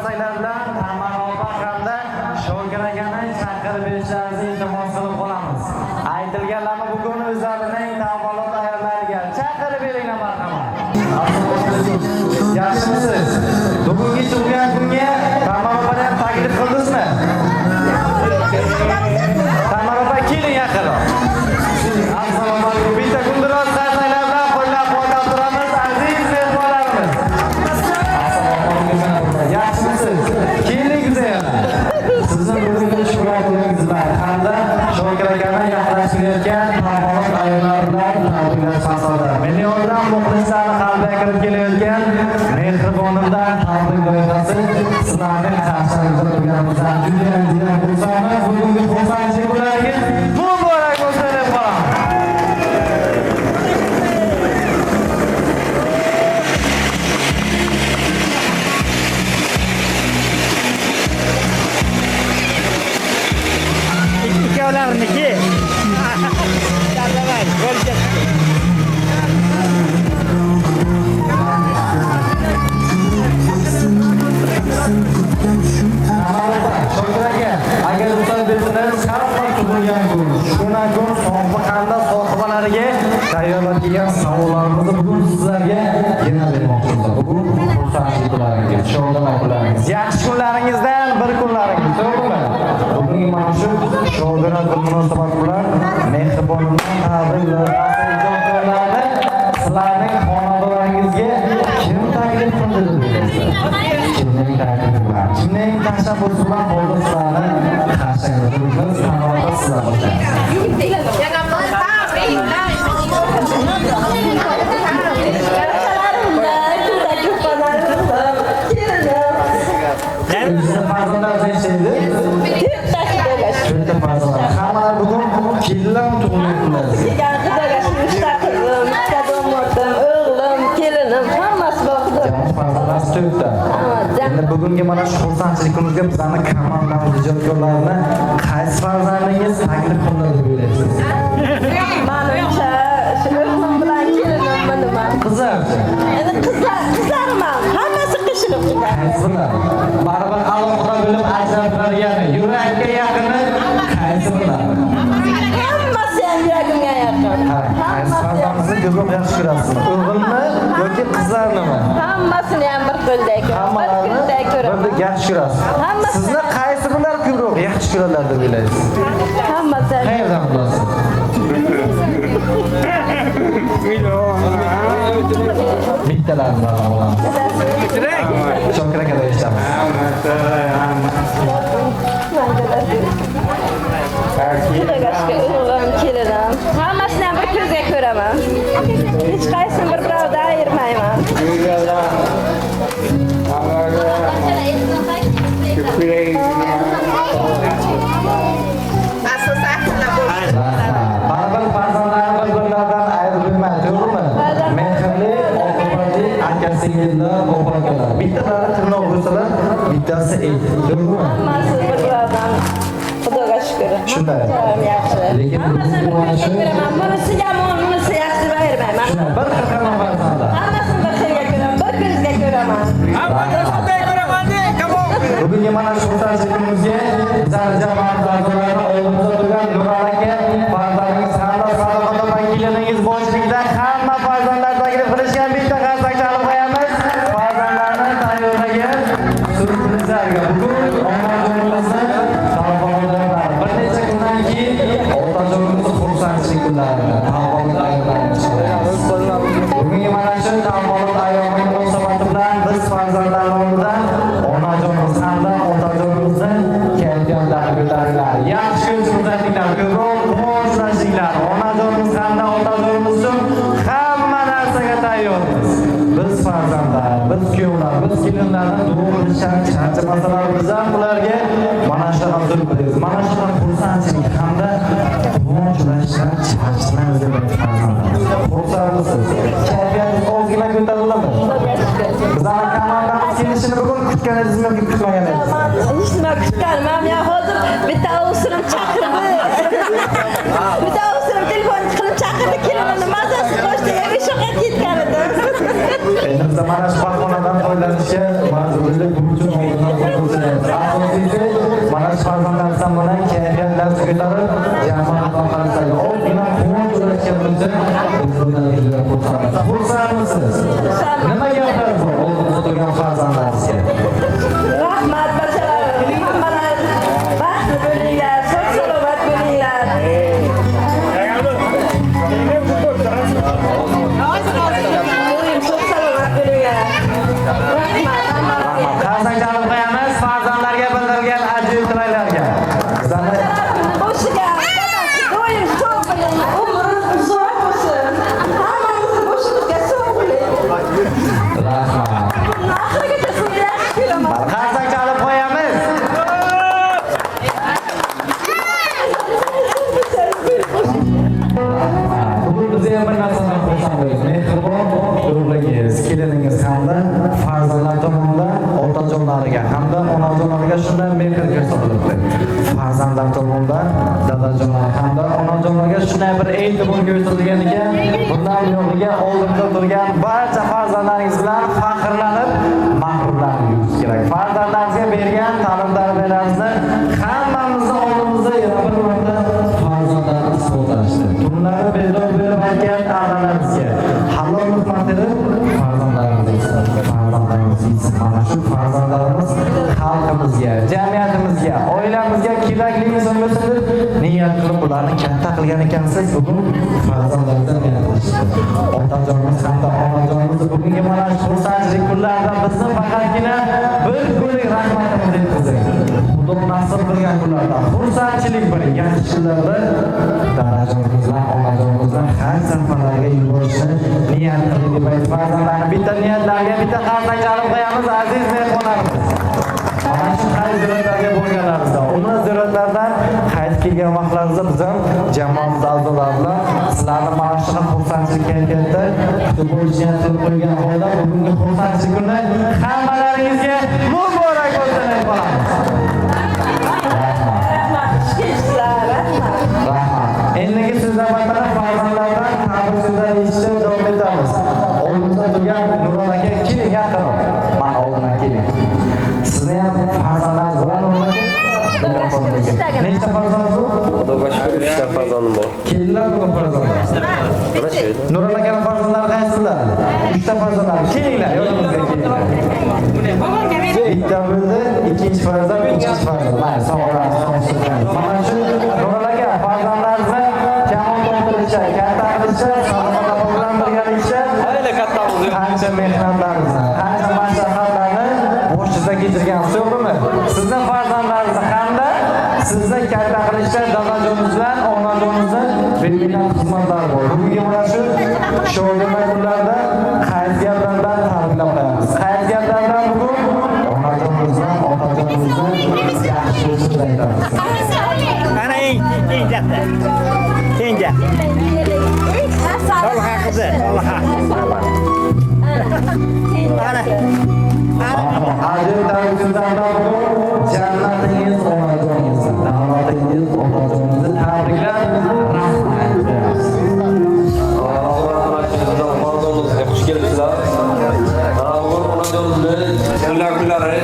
qarsaklardan Tamara hamda Sho'rgir akani chaqirib berishlaringizni iltimos qilib qolamiz. Aytilganlarni bugun o'zlarining tavallud ayollariga chaqirib beringlar marhamat. Yaxshimisiz? Bugungi tug'ilgan kunga Tamara opani ham taklif qildingizmi? Tamara opa keling yaqinroq. Assalomu alaykum. Bitta kundiroz qarsaklar bilan qo'llab-quvvatlab turamiz aziz mehmonlarimiz. Yaxshimisiz? Kelingiz yana. Sizni bugungi shuhratingiz bilan hamda Sho'rgir akani yaqinlashtirayotgan tavallud ayollari bilan tabriklash maqsadida millionlab muxlislarni qalbiga kirib kelayotgan mehribonimdan tabrik loyihasi sizlarning qarshilaringizda turganimizdan juda xursandmiz. Bugungi xursandchilik ularga muborak bo'lsin deb qolaman. Ikkovlarniki. Davay, bo'ldi. Agar ruxsat bersangiz hamma tug'ilgan kun, shuna kun sohibxonda sohibalariga tayyorlangan savollarimizni bugun sizlarga yana bermoqchimiz. Bugun xursandchilik kunlaringiz, shodona kunlaringiz, yaxshi kunlaringizdan bir kunlaringiz, to'g'rimi? Bugungi mana shu shodona kun munosabat bilan mehribonlikdan tabriklar ijodkorlarni sizlarning xonadonlaringizga kim taklif qildi? Kimning taklifi bilan, kimning tashabbusi bilan bo'ldi sizlarni qarsangizda turibmiz, sanoatda sizlar bo'lasiz. Hammalar bugun kelinlar tug'ilgan kunlar. Endi bugungi mana shu xursandchilik kunimizga bizlarni komandamiz ijodkorlarini qaysi farzandingiz taklif qildi deb o'ylaysiz? Menimcha o'g'lim bilan kelinim nima? Qizlarchi? Endi qizlarman, hammasi qisilib turadi. Qaysilar? Baribir alohida bo'lib ajratiladigan yurakka yaqini qaysi bilan? Hammasi ham yuragimga yaqin. Qaysi farzandingizni ko'proq yaxshi ko'rasiz? O'g'ilmi yoki qizlarnimi? Hammasini ham bir qo'lday ko'raman. Bir kundek ko'raman. Birdek yaxshi ko'rasiz. Sizni qaysi birlar ko'proq yaxshi ko'radilar deb o'ylaysiz? Hammasi. Qayerdan bilasiz? Bittalarni olamiz. Sho'rgir akada eshitamiz. O'g'lim, kelinim. Hammasini ham bir ko'zga ko'raman. Hech qaysini bir birovdan ayirmayman. Baribir farzandlarni bir-birlaridan ayirib qo'ymaydi, to'g'rimi? Mehrli, oqibatli aka-singillar, o'g'il-akalar. Bittalari tirnoq bo'lsalar, bittasi et, to'g'rimi? Hammasi bir birovdan. Xudoga shukr. Shunday. Yaxshi. Lekin hammasini bir ko'zga ko'raman. Bunisi yomon, bunisi yaxshi deb ayirmayman. bir xil farzandlar. Hammasini bir xilga ko'raman, bir ko'zga ko'raman. Bugungi mana shu xursandchiligimizga bizlar jamoat a'zolari oldimizda turgan Nurali aka farzandingiz hamda Sadoqat opa keliningiz boshchiligida hamma farzandlar taklif qilishgan bitta qarsak chalib qo'yamiz. Farzandlarni tayyorlagan syurprizlarga bugun onajonimizni taqdirlari bir necha kundan keyin otajonimizni xursandchilik kunlarini tavallud ayollarimiz. Bugungi mana shu tavallud ayollari munosabati bilan biz farzandlar nomidan onajonimiz hamda otajonimizni kayfiyatlarini ko'taringlar. Yaxshi kun o'tkazinglar, ko'proq quvonchlaninglar. Onajonimiz hamda otajonimiz uchun hamma narsaga tayyormiz. Biz farzandlar, biz kuyovlar, biz kelinlarni duo qilishdan charchamasalar biz ham ularga mana shunaqa zulmlaymiz. Mana shunaqa xursandchilik hamda quvonchlanishdan charchamaymiz deb aytamiz. Xursandmisiz? Kayfiyatingiz ozgina ko'tariladimi? Bizlar komandamiz kelishini bugun kutganingizmi yoki kutmaganingizmi? Hech nima kutganman. Men hozir bitta o'sirim chaqirdi. Bitta o'sirim telefon qilib chaqirdi, kelinimni mazasi qo'shdi, evi shoqat ketgan edi. Endi biz mana shu bahronadan foydalanishga majburlik uchun oldindan farzandlarga bildirilgan ajoyib tilaklarga. Sizlarni Boshiga doim sog' bo'ling, umringiz uzoq bo'lsin. Hammamizni boshimizga sog' bo'ling. rahmat. Oxirigacha sizga yaxshi kelaman. Qarsak chalib qo'yamiz. Bugun biz ham bir narsani xursandmiz. Mehribon urug'laringiz, keliningiz hamda farzandlar tomonidan otajonlariga hamda onajonlariga shunday mehr ko'rsatilibdi. Farzandlar tomonidan dadajonlar hamda onajonlarga shunday bir e'tibor ko'rsatilgan ekan, bundan yo'liga oldinda turgan barcha farzandlaringiz bilan faxrlanib, mag'rurlanishingiz kerak. Farzandlaringizga bergan ta'lim-tarbiyalaringizni hammamizni oldimizda yana bir marta farzandlarimiz qo'llashdi. Tunlari bedor berib aytgan an'anamizga halol luqmatini farzandlarimizga mana shu farzandlarimiz xalqimizga, jamiyatimizga, oilamizga kerakli inson bo'lsin deb niyat qilib ularni katta qilgan ekansiz. Bugun farzandlarimizdan niyat qilishdi. Otajonimiz hamda onajonimiz bugungi mana shu xursandchilik kunlarida bizni faqatgina bir kunlik rahmatimizni yetkazing. Xudo nasib qilgan kunlarda xursandchilik bir yaxshi kunlarda dadajonimizdan, onajonimizdan har safarlarga yuborishni niyat qildik deb aytib farzandlarni bitta niyatlarga bitta qarsak chalib qo'yamiz aziz mehmonlarimiz. Mana shu qaysi ziyoratlarga bo'lganlarimizda, uni ziyoratlardan qaytib kelgan vaqtlarimizda biz ham jamoamiz a'zolari bilan sizlarni mana shu xursandchilik kayfiyatda kutib olishni qilib qo'ygan holda bugungi xursandchilik kuni hammalaringizga muborak bo'lsin deb qolamiz. Rahmat. Endigi sizlar bilan farzandlardan tabriklar eshitib davom etamiz. Oldimizda turgan Nurol aka keling yaqinroq. Mana oldimdan keling. Sizni ham farzandlaringiz bilan Nurol aka. Nechta farzandingiz bor? Xudoga shukr, 3 ta farzandim bor. Kelinglar bugun farzandlar. Mana shu. Nurol akaning farzandlari qaysizlar? 3 ta farzandlar. Kelinglar, yonimizga kelinglar. Bitta bo'ldi, ikkinchi farzand, uchinchi farzand. Mana sog'lom. Mana shu Nurol aka farzandlaringizni kamon to'ldirishga, katta qilishga, sog'lom bilan birgalikda Hayli kattamiz. qancha mehnatlarimizni, qancha mashaqqatlarni boshingizdan kechirgansiz, to'g'rimi? Sizning farzandlaringizni hamda sizni katta qilishda dadajoningiz bilan onajoningizni berilgan xizmatlar bor. Bugungi mana shu sho'rma kunlarda qaydiyatlardan tabriklab qo'yamiz. Qaydiyatlardan bugun onajoningiz bilan otajoningizni yaxshi bo'lsin aytamiz. Ana eng katta. Kenja. Alloh haqiqi, Alloh haqiqi. Ana. Aziz tabriklardan bugun jannatingiz onajoningiz, davlatingiz otajoningizni tabriklab rahmat beramiz. Xush kelibsizlar. Bugun onajonimiz kunlari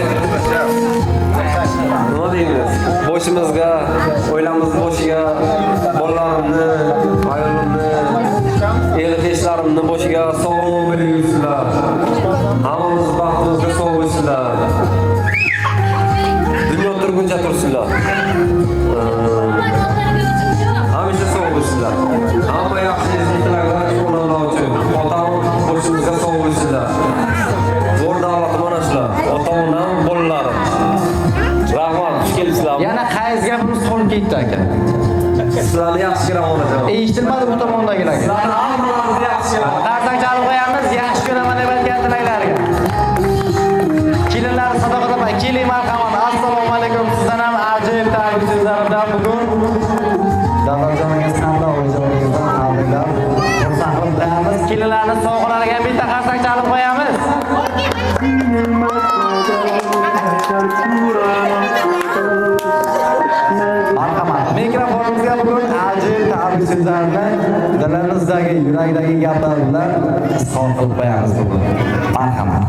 nima deymiz? Boshimizga, oilamizni boshiga, bolalarimni, ayolimni, el-heshlarimni boshiga sog'lom berib yursinlar. Hammamiz baxtimizga sog' bo'lsinlar. Dunyo turguncha tursinlar. Hamisha sog' bo'lsinlar. Hamma yaxshi tilaklar ularga uchun. Otam boshimizga sog' bo'lsinlar. Zo'r davlat mana shular. Ota-onam, bolalarim. Rahmat, xush kelibsizlar. Yana qaysi gapimiz qolib ketdi aka? Sizlarni yaxshi ko'raman onajon. Eshitilmadi bu tomondagilarga. Sizlarni hammalarni yaxshi ko'raman. Qarsak chalib qo'yamiz, yaxshi ko'raman deb aytgan tilaklarga. Kelinlar sadaqa topay, keling marhamat. Assalomu alaykum. Sizdan ham ajoyib tabrik so'zlaridan bugun dadajoningiz hamda onajoningizdan tabriklar. Xursand qilamiz. Kelinlarni sovg'alariga bitta qarsak chalib qo'yamiz. Marhamat. Mikrofonimizga bugun ajoyib tabrik so'zlarini dilimizdagi, yurakdagi gaplar bilan izhor qilib qo'yamiz bugun. Marhamat.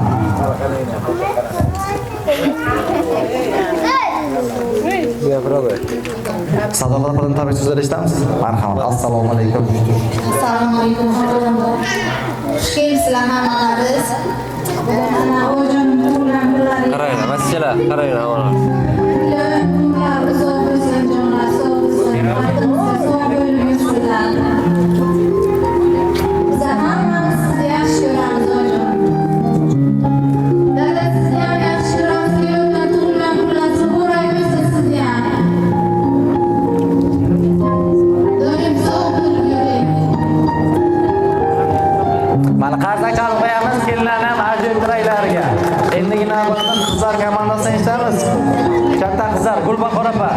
Sadoqat bilan tabrik so'zlar eshitamiz. Marhamat. Assalomu alaykum. Assalomu alaykum. Xush kelibsizlar hammalaringiz. Mana o'jonim tug'ilgan kunlaringiz. Qarang, masjidlar, qarang hammalar. Kunlarimiz sog' bo'lsin, jonlar sog' bo'lsin. Vaqtimizda sog' bo'lib yursinlar. Biz hammamiz sizni yaxshi ko'ramiz, ojon. Dada sizni ham yaxshi ko'ramiz. Kelayotgan tug'ilgan Katta qizlar, Gulbahor opa,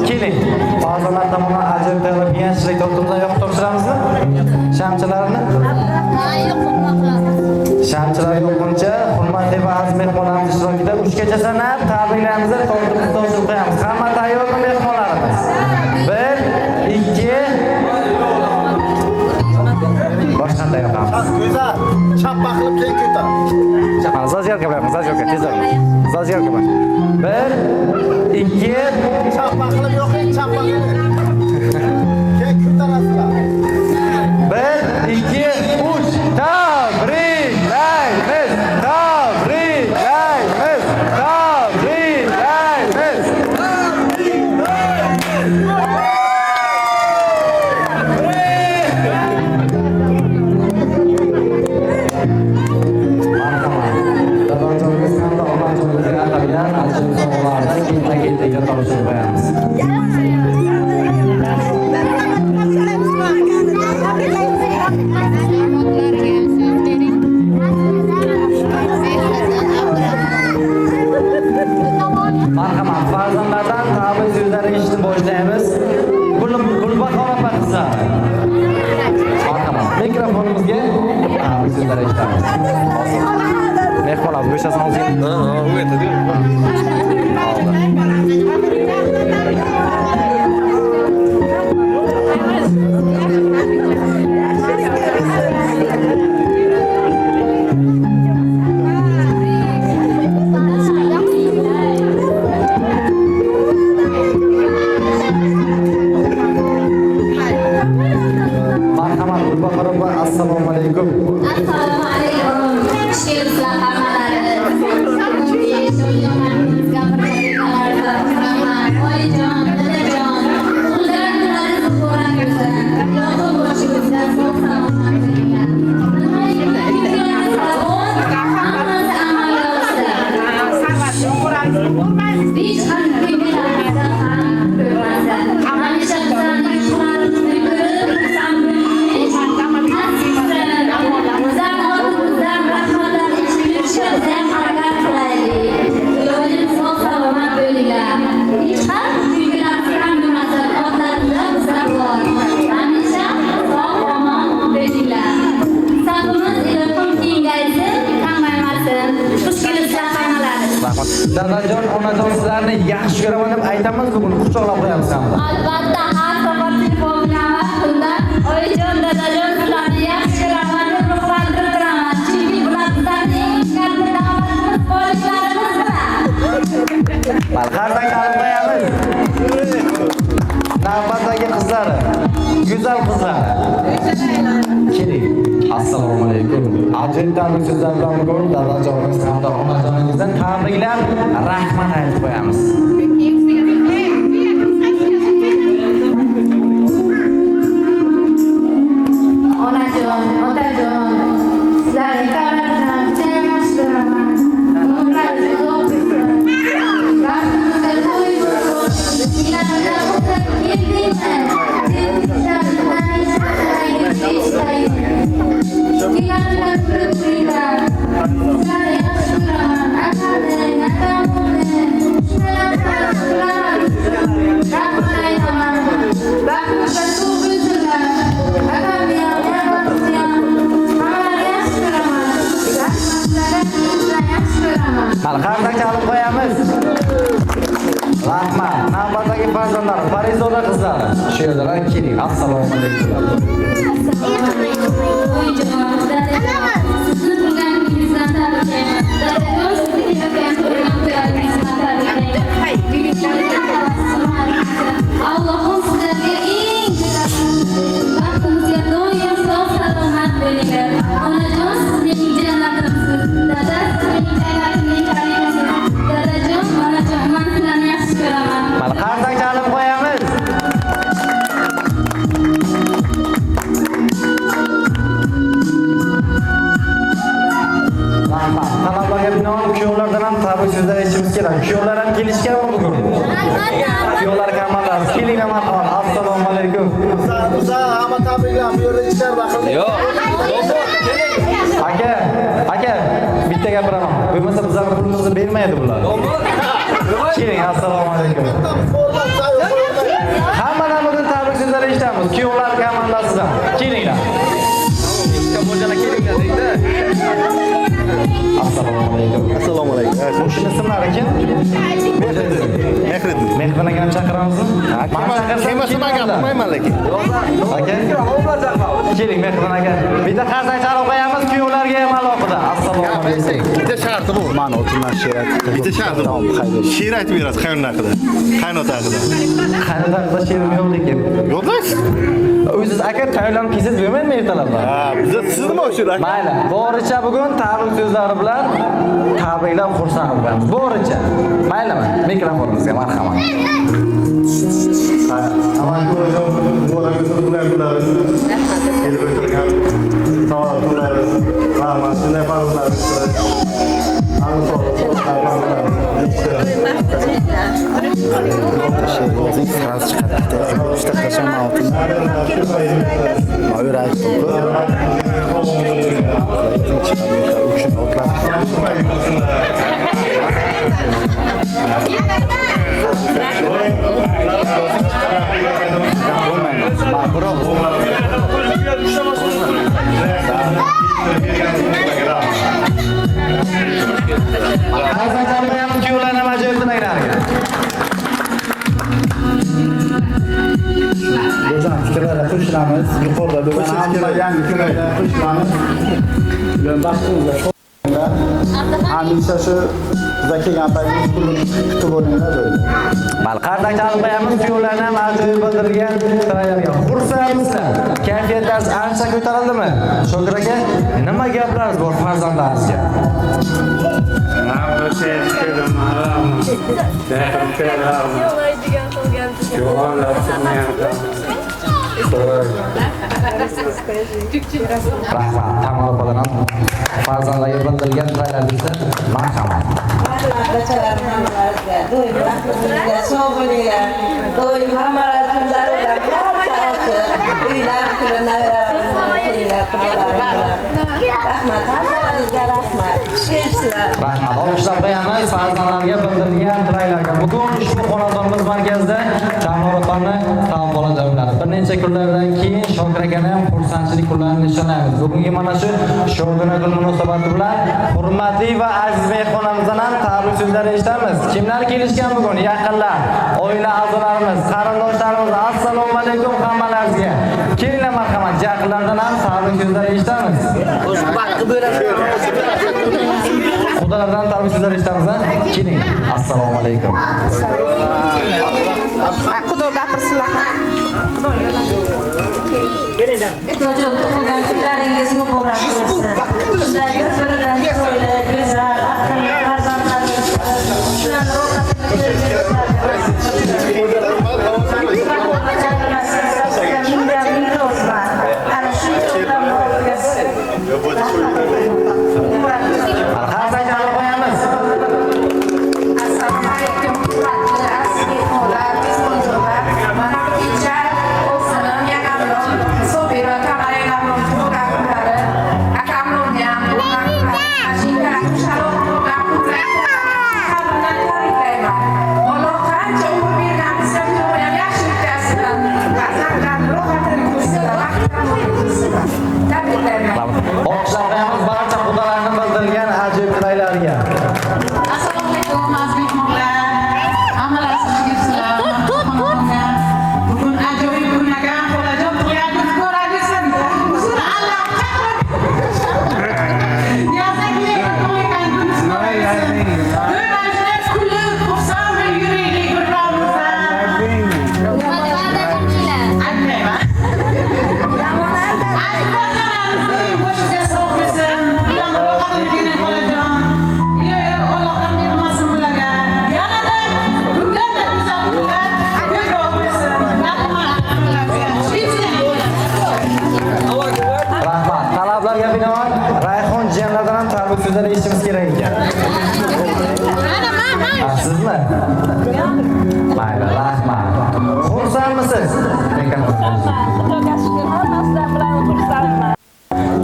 keling. Farzandlar tomonidan ajoyib tayyorlangan shirik tortimizdan yoqib topshiramizmi? Shamchilarni? Shamchilar yo'quncha, hurmatli va aziz mehmonlarimiz ishtirokida 3 gacha sanab tabriklarimizni tortib qo'yamiz. Hamma tayyormi mehmonlarimiz? 1, 2 boshqanda yoqamiz. Güzel. Çapak qilib keyin ko'tar. Mana zazyorka bilan, zazyorka tezroq. Zazyorka bilan. 1, 2 Çapak qilib yo'q, çapak qilib. Keyin ko'tarasizlar. 1, 2, 3 tabriklaymiz. Tabriklaymiz. Tabriklaymiz. Dadonjonimiz hamda onajonimizga atalgan ajoyib sovg'alarni keyinma-keyinga topshirib qo'yamiz. Marhamat, farzandlardan tabrik so'zlari eshitib boshlaymiz. Gulbahor opa qizlar. Marhamat, mikrofonimizga tabrik so'zlari eshitamiz. Mehmonlar bo'shasangiz. u aytadi. Marhamat, Gulbahor opa, assalomu alaykum. Assalomu alaykum. She'rlar hammalari. Oyijon, dadajon, ularni ko'rib ko'ramiz. Yo'q boshimizdan so'q salomat bo'linglar. Hammasi amalga oshdi. Hech qanday qiyinchiliklar ham ko'rmasdan. Hamisha bizlarning shularimizni ko'rib, Dadajon, onajon sizlarni yaxshi ko'raman deb aytamiz, bugun quchoqlab qo'yamiz hamda. Albatta, har safar telefon bilan vaqtida oyijon, dadajon sizlarni yaxshi ko'raman deb ruhlantirib turaman. Chunki bular bizlarning katta da'vatimiz, boyliklarimiz bilan. Qardan qalib qo'yamiz. Navbatdagi qizlari, go'zal qizlar. Keling. Assalomu alaykum. Ajoyib tabrik so'zlar bilan bugun dadajonimiz hamda onajonimizdan tabriklab, rahmat aytib qo'yamiz. Onajon, otajon, sizlarni kavlaridan yaxshi ko'raman. Umringiz uzoq bo'lsin. Baxtimizga to'y bo'lsin. Ilarida o'tib keldingmi? Deb sizlardan eshitaylik. Ilarida turib turinglar. Sizlarni yaxshi ko'raman. Akamni, akamni, shunaqa qilib rahmat aytaman. Baxtimizga to'y bo'lsinlar. Akamni ham, akamni ham, hammalarni yaxshi ko'raman. Rahmatlarni yaxshi ko'raman. Qardan qalib qo'yamiz. Rahmat. Navbatdagi farzandlar, Farizoda qizlar. Shu yerdalar, keling. Assalomu alaykum. Allohim sizlarga eng baxtimizga doim sog' salomat bo'linglar. Onajon, sizning jannatimsiz. Dada, sizning jannatning karimasiz. Dadajon, onajon, men sizlarni yaxshi ko'raman. Qardan qalib qo'yamiz. Rahmat. Talablarga binoan kuyovlardan ham tabrik so'zlar eshitishimiz kerak. Kuyovlar ham kelishganmi bugun? Kuyovlar kamallar, keling marhamat. Assalomu alaykum. Güzel ama tabriklar. Bu yerda ishlar baqildi. Yo'q. Aka, bitta gapiraman. Bo'lmasa bizlarning pulimizni bermaydi bular. Nima Keling, assalomu alaykum. Hammadan bugun tabrik so'zlari eshitamiz. Kuyovlar komandasidan. Kelinglar. Kamoljon aka kelinglar deydi. Assalomu alaykum. Assalomu alaykum. Shuni ismlari kim? Mehriddin. Mehriddin akani chaqiramizmi? Kelmasa men gapirmayman lekin. Aka. Keling Mehriddin aka. Bitta qarsay chalib qo'yamiz kuyovlarga ham alohida. Assalomu alaykum. Bitta sharti bu. Mana o'tindan she'r aytib. Bitta sharti bu. She'r aytib berasiz qaynona haqida. Qaynota haqida. Qaynotaqda she'rim yo'q lekin. Yo'qsiz? O'zingiz aka tayyorlanib kelsangiz bo'lmaymi ertalabdan? Ha, biz sizni o'sha. Mayli, boricha bugun tabrik so'zlari bilan tabriklab xursand bo'lamiz. Boricha. Maylimi? Mikrofonimizga marhamat. She'rning frazi chiqadi. Uchta qashama oltin. Ma'yur aytib. Uchun Qarzanlarga ham kuyovlarni ajoyib dinaylarga. Bizdan fikrlarga qo'shilamiz. Yuqorida bo'lgan hamma yangi fikrlarga qo'shilamiz. Ular baxtlilar. Hamisha shu bizga kelgan paytimiz pulni kutib o'ringlar dedi. Mal qardak chalib qo'yamiz kuyovlarni ham ajoyib bildirgan dinaylarga. Xursandmizlar. Kayfiyatlar ancha ko'tarildimi? Shokir aka, nima gaplaringiz bor farzandlaringizga? Rahmat, tamom bo'laman. Farzandlarga bildirgan tilaklaringizni marhamat. Sog' bo'linglar. Doim hammalar kunlari bilan uylar rahmat, hammalaringizga rahmat. Ishlayapsizlar. Rahmat, olqishlab qo'yamiz farzandlarga bildirilgan tilaklaringizni. Bugun ushbu xonadonimiz markazida Jamol opani taom bo'lajaqlari. Bir necha kunlardan keyin Shokir akani ham xursandchilik kunlarini nishonlaymiz. Bugungi mana shu sho'g'ina kun munosabati bilan hurmatli va aziz mehmonlarimizdan ham tabrik so'zlari eshitamiz. Kimlar kelishgan bugun? Yaqinlar, oila a'zolarimiz, qarindoshlarimiz, assalomu alaykum hammalaringizga. Kelinglar marhamat, yaqinlardan ham tabrik so'zlari eshitamiz. Xudolardan tabrik so'zlari eshitamiz. Keling, assalomu alaykum. Xudo gapirsinlar. Hojam tug'ilgan kunlaringiz muborak bo'lsin. Sizlarga bir-biridan chiroyli, go'zal, aqlli farzandlaringiz shularni Assalomu alaykum, hurmatli aziz mehmonlar, sponsorlar, mana kecha o'zining yakamron Sobira kameralarning fotografiялari, akamlarni ham mashinalar shalom bo'lgan qudratlarni tabriklayman. Alloh qancha umr bergan bizga ham yaxshi o'tkazsin. Farzandlarni rohatini ko'rsinlar, vaqtlarni ko'rsinlar. Tabriklayman. Olqishlar qo'yamiz barcha xudolarni bildirgan ajoyib tilaklariga. Assalomu alaykum aziz mehmonlar. Hammalar sizlar. Bugun ajoyib kun ekan. Xolajon qo'yadi, ko'radisan. Sizni Alloh chaqirib. Yazaklar qo'ygan kunsiz. Ko'radisan, kulib, xursand yuraylik bir-birimizdan. Aytmayman. Boshqa sog' bo'lsin. Bilan rohatini bering xolajon. Allohdan bermasin bularga. Yanada bundan-da go'zal kunlar ko'proq bo'lsin. Rahmat. Rahmat. Talablarga binoan Rayhon jiyanlardan ham tabrik so'zlari eshitishimiz kerak ekan. Sizmi? Mayli, rahmat. Xursandmisiz? Xudoga shukr, hammasidan bilan xursandman.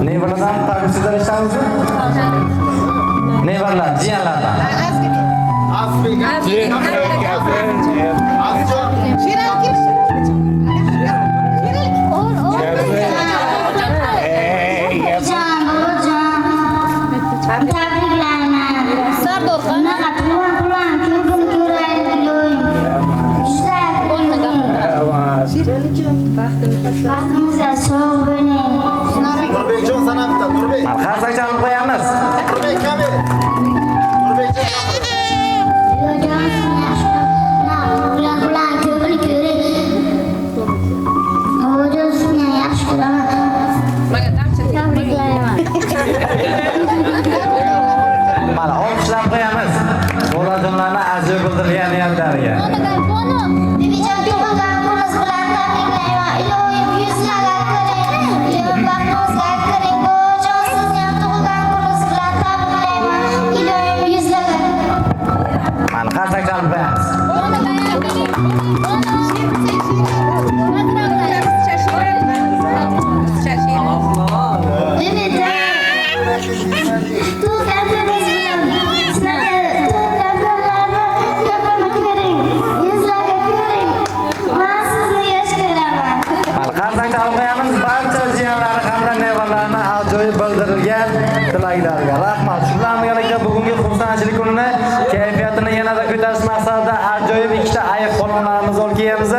Nevaradan tabrik so'zlari eshitamizmi? Nevaralar, jiyanlardan. Asbek to'ylariga. Bebijon tug'ilgan kunimiz bilan tabriklayman. Ilohim yuzlarga kiring. Ilohim baxtimizga kiring. Buvijon sizni ham tug'ilgan kuningiz bilan tabriklayman. Ilohim yuzlarga. Mana qarsak chalib qo'yamiz. Tug'ilgan kunimiz bilan sizlarga tug'ilgan kunlarni ko'pini kiring. Yuzlarga kiring. Men sizni yaxshi ko'raman. Mana qarsak chalib qo'yamiz. Barcha jiyanlari hamda nevaralarini ajoyib bildirilgan tilaklarga rahmat. Shularni birga bugungi xursandchilik kunini kayfiyatini yanada ko'tarish maqsadida ajoyib ikkita ayiq polvonlarimiz olib kelganmiz.